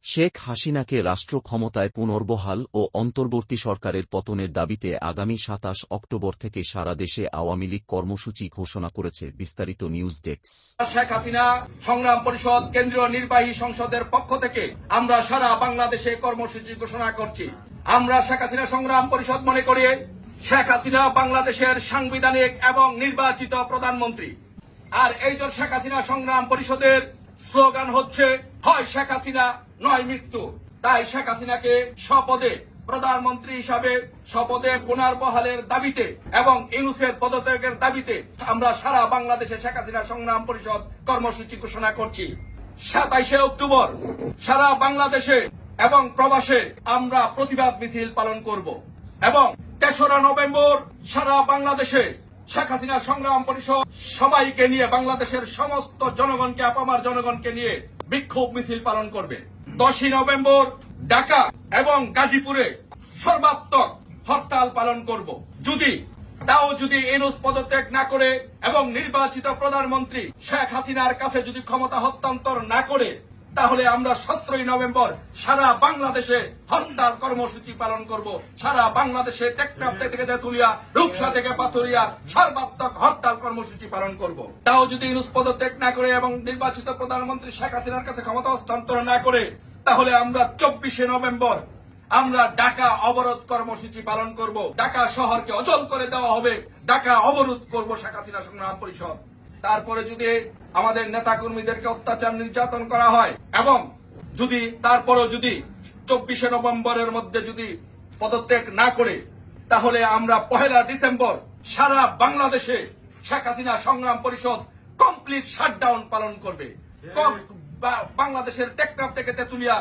শেখ হাসিনাকে রাষ্ট্র ক্ষমতায় পুনর্বহাল ও অন্তর্বর্তী সরকারের পতনের দাবিতে আগামী ২৭ অক্টোবর থেকে সারা দেশে আওয়ামী লীগ কর্মসূচি ঘোষণা করেছে। বিস্তারিত নিউজ ডেস্ক। শেখ হাসিনা সংগ্রাম পরিষদ কেন্দ্রীয় নির্বাহী সংসদের পক্ষ থেকে আমরা সারা বাংলাদেশে কর্মসূচি ঘোষণা করছি। আমরা শেখ হাসিনা সংগ্রাম পরিষদ মনে করি শেখ হাসিনা বাংলাদেশের সাংবিধানিক এবং নির্বাচিত প্রধানমন্ত্রী। আর এই যে শেখ হাসিনা সংগ্রাম পরিষদের স্লোগান হচ্ছে হয় শেখ হাসিনা নয় মৃত্যু। তাই শেখ হাসিনাকে স্বপদে প্রধানমন্ত্রী হিসাবে শপথে পুনর্বহালের দাবিতে এবং ইউনূসের পদত্যাগের দাবিতে আমরা সারা বাংলাদেশে শেখ হাসিনা সংগ্রাম পরিষদ কর্মসূচি ঘোষণা করছি। ২৭ অক্টোবর সারা বাংলাদেশে এবং প্রবাসে আমরা প্রতিবাদ মিছিল পালন করব এবং ৩রা নভেম্বর সারা বাংলাদেশে শেখ হাসিনা সংগ্রাম পরিষদ সবাইকে নিয়ে বাংলাদেশের সমস্ত জনগণকে আপামার জনগণকে নিয়ে বিক্ষোভ মিছিল পালন করবে। ১০ই নভেম্বর ঢাকা এবং গাজীপুরে সর্বাত্মক হরতাল পালন করব। যদি ইউনূস পদত্যাগ না করে এবং নির্বাচিত প্রধানমন্ত্রী শেখ হাসিনার কাছে যদি ক্ষমতা হস্তান্তর না করে, তাহলে আমরা ১৭ই নভেম্বর সারা বাংলাদেশে হরতাল কর্মসূচি পালন করব। সারা বাংলাদেশে টেকনাফ থেকে তেঁতুলিয়া, রূপসা থেকে পাথুরিয়া সর্বাত্মক হরতাল কর্মসূচি পালন করব। যদি ইউনূস পদত্যাগ না করে এবং নির্বাচিত প্রধানমন্ত্রী শেখ হাসিনার কাছে ক্ষমতা হস্তান্তর না করে, তাহলে আমরা ২৪শে নভেম্বর আমরা ঢাকা অবরোধ কর্মসূচি পালন করব। ঢাকা শহরকে অচল করে দেওয়া হবে। ঢাকা অবরোধ করব শেখ হাসিনা সংগ্রাম পরিষদ। তারপরে যদি আমাদের নেতা কর্মীদেরকে অত্যাচার নির্যাতন করা হয় এবং তারপরেও যদি ২৪শে নভেম্বরের মধ্যে যদি পদত্যাগ না করে, তাহলে আমরা ১লা ডিসেম্বর সারা বাংলাদেশে শেখ হাসিনা সংগ্রাম পরিষদ কমপ্লিট শাটডাউন পালন করবে। বাংলাদেশের টেকনাফ থেকে তেঁতুলিয়া